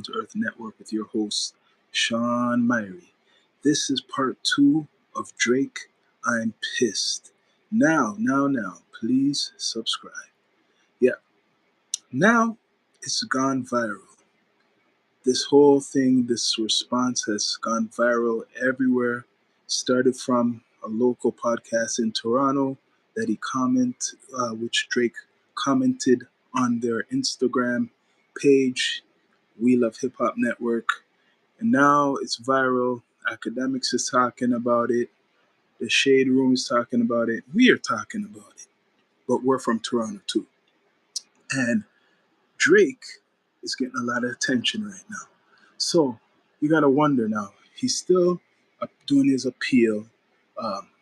to Earth Network with your host, Sean Myrie. This is part two of Drake, I'm Pissed. Now, please subscribe. Yeah, now it's gone viral. This whole thing, this response has gone viral everywhere. Started from a local podcast in Toronto that which Drake commented on their Instagram page, We Love Hip Hop Network, and now it's viral. Academics is talking about it. The Shade Room is talking about it. We are talking about it, but we're from Toronto too. And Drake is getting a lot of attention right now. So you got to wonder now. He's still doing his appeal.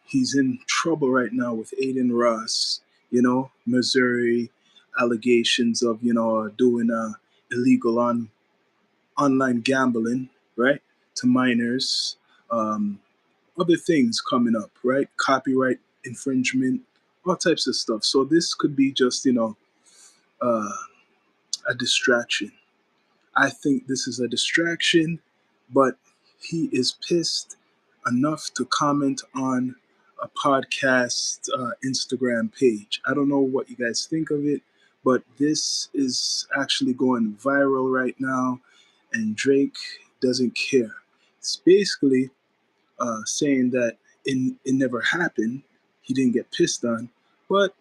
He's in trouble right now with Aiden Ross, Missouri allegations of, doing illegal online gambling, right, to minors. Um, Other things coming up, right? Copyright infringement, all types of stuff. So this could be just, uh, a distraction. I think this is a distraction, but he is pissed enough to comment on a podcast Instagram page. I don't know what you guys think of it, but this is actually going viral right now, and Drake doesn't care. It's basically saying that it never happened. He didn't get pissed on, but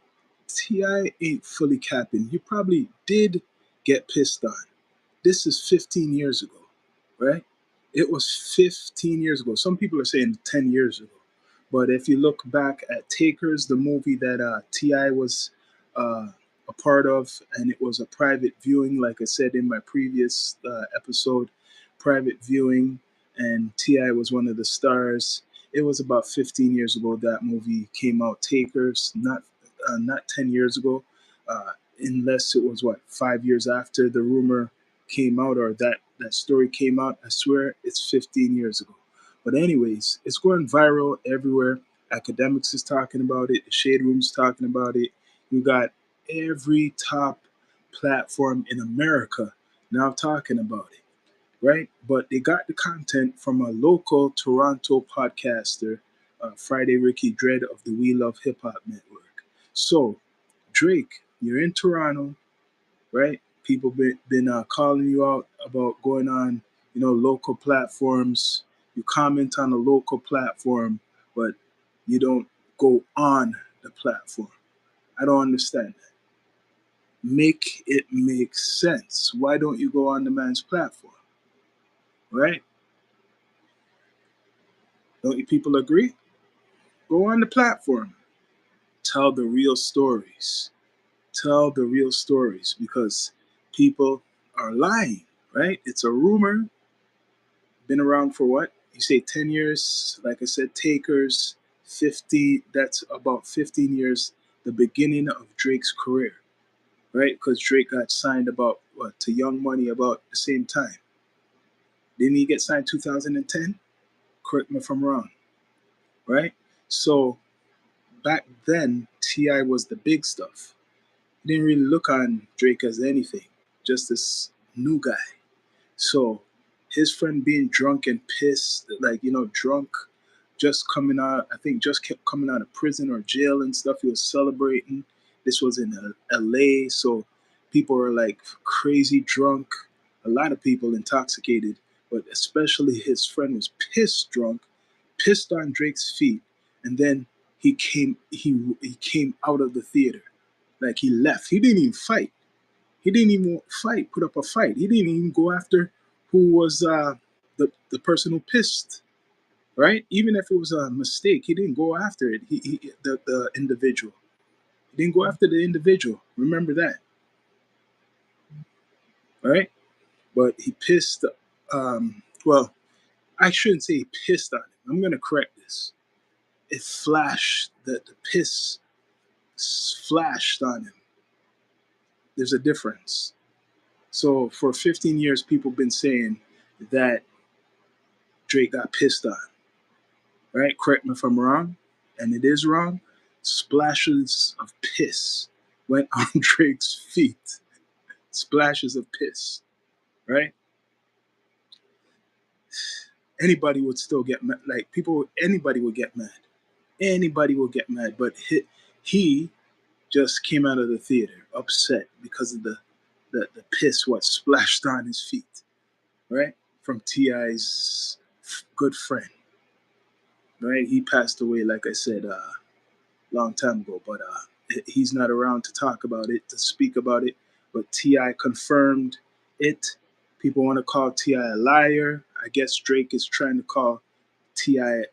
Ti ain't fully capping. He probably did get pissed on. This is 15 years ago, right? It was 15 years ago. Some people are saying 10 years ago. But if you look back at Takers, the movie that Ti was uh, a part of, and it was a private viewing, like I said in my previous episode, private viewing, and Ti was one of the stars. It was about 15 years ago that movie came out. Takers, not 10 years ago, unless it was 5 years after the rumor came out, or that story came out. I swear it's 15 years ago. But anyways, it's going viral everywhere. Academics is talking about it. The Shade Room's talking about it. You got every top platform in America now talking about it, right? But they got the content from a local Toronto podcaster, Friday Ricky Dread of the We Love Hip Hop Network. So, Drake, you're in Toronto, right? People been calling you out about going on, local platforms. You comment on a local platform, but you don't go on the platform. I don't understand that. Make it make sense. Why don't you go on the man's platform, right? Don't you people agree? Go on the platform. Tell the real stories. Tell the real stories because people are lying, right? It's a rumor. Been around for what? You say 10 years? Like I said, Takers, 50, that's about 15 years, the beginning of Drake's career, right? Because Drake got signed about, to Young Money about the same time. Didn't he get signed 2010? Correct me if I'm wrong, right? So back then, T.I. was the big stuff. He didn't really look on Drake as anything, just this new guy. So his friend being drunk and pissed, like, drunk, just coming out, I think just kept coming out of prison or jail and stuff. He was celebrating. This was in LA. So people were like crazy drunk. A lot of people intoxicated, but especially his friend was pissed drunk, pissed on Drake's feet. And then he came out of the theater. Like he left. He didn't even fight. He didn't even put up a fight. He didn't even go after who was the person who pissed, right? Even if it was a mistake, he didn't go after it. The individual. He didn't go after the individual. Remember that, right? But he pissed. Well, I shouldn't say he pissed on him. I'm gonna correct this. It flashed. The piss flashed on him. There's a difference. So for 15 years, people have been saying that Drake got pissed on, right? Correct me if I'm wrong, and it is wrong. Splashes of piss went on Drake's feet. Splashes of piss, right? anybody would still get mad. Like anybody would get mad. Anybody will get mad. But he just came out of the theater upset because of the piss what splashed on his feet, right? From Ti's good friend, right? He passed away, like I said, long time ago, but he's not around to talk about it, to speak about it. But Ti confirmed it. People want to call Ti a liar. I guess Drake is trying to call Ti a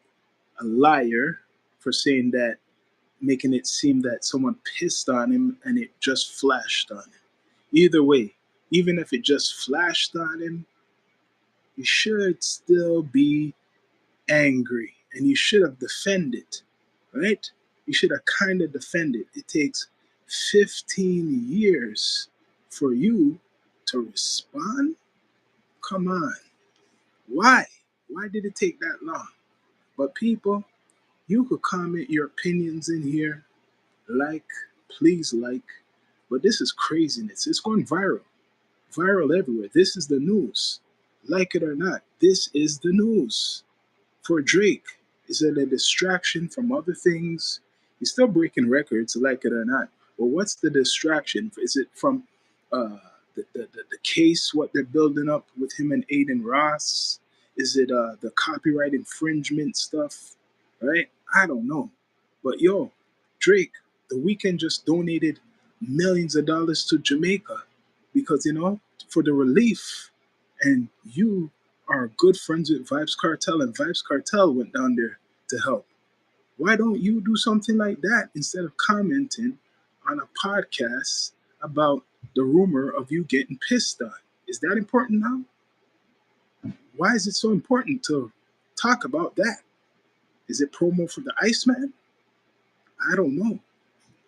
liar for saying that, making it seem that someone pissed on him and it just flashed on him. Either way, even if it just flashed on him, you should still be angry and you should have defended, right? You should have kind of defended. It takes 15 years for you to respond? Come on. Why? Why did it take that long? But people, you could comment your opinions in here. Like, please like. But this is craziness. It's going viral. Viral everywhere. This is the news. Like it or not, this is the news. For Drake, is it a distraction from other things? He's still breaking records, like it or not. Well, what's the distraction? Is it from uh, the case, what they're building up with him and Aiden Ross? Is it the copyright infringement stuff? Right? I don't know. But yo, Drake, the weekend just donated millions of dollars to Jamaica because, for the relief. And you are good friends with Vibes Cartel, and Vibes Cartel went down there to help. Why don't you do something like that instead of commenting on a podcast about the rumor of you getting pissed on? Is that important now? Why is it so important to talk about that? Is it promo for the Iceman? I don't know.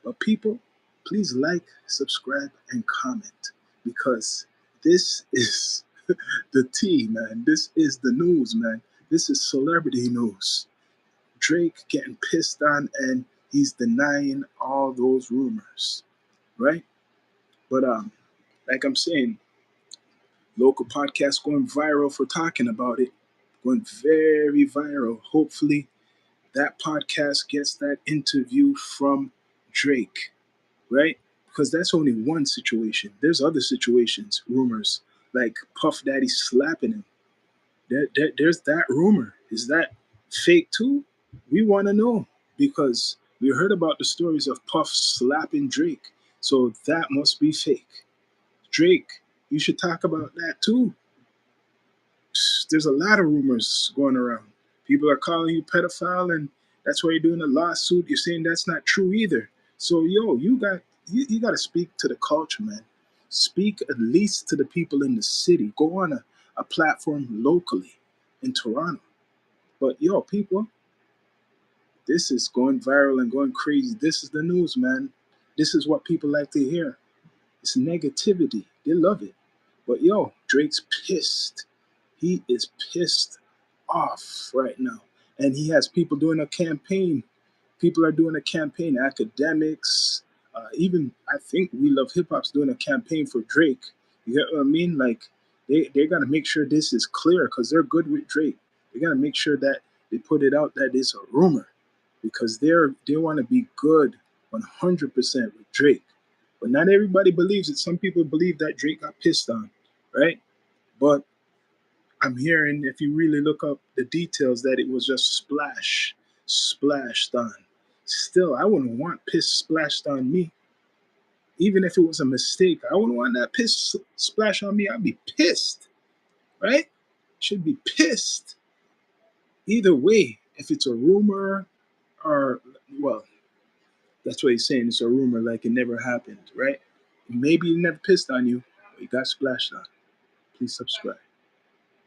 But people, please like, subscribe, and comment because this is the tea, man. This is the news, man. This is celebrity news. Drake getting pissed on and he's denying all those rumors, right? But like I'm saying, local podcast going viral for talking about it, going very viral. Hopefully, that podcast gets that interview from Drake, right? Because that's only one situation. There's other situations, rumors like Puff Daddy slapping him. There's that rumor. Is that fake too? We want to know because we heard about the stories of Puff slapping Drake. So that must be fake. Drake, you should talk about that too. There's a lot of rumors going around. People are calling you pedophile, and that's why you're doing a lawsuit. You're saying that's not true either. So yo, you got to speak to the culture, man. Speak at least to the people in the city. Go on a platform locally in Toronto. But yo, people, this is going viral and going crazy. This is the news, man. This is what people like to hear. It's negativity. They love it. But yo, Drake's pissed. He is pissed off right now. And he has people doing a campaign. People are doing a campaign, academics, even I think We Love Hip Hop's doing a campaign for Drake. You get what I mean? Like they got to make sure this is clear because they're good with Drake. They got to make sure that they put it out that it's a rumor because they want to be good 100% with Drake. But not everybody believes it. Some people believe that Drake got pissed on, right? But I'm hearing, if you really look up the details, that it was just splashed on. Still, I wouldn't want piss splashed on me. Even if it was a mistake, I wouldn't want that piss splash on me. I'd be pissed, right? Should be pissed. Either way, if it's a rumor or, well, that's what he's saying. It's a rumor like it never happened, right? Maybe it never pissed on you, but it got splashed on. Please subscribe.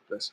Bless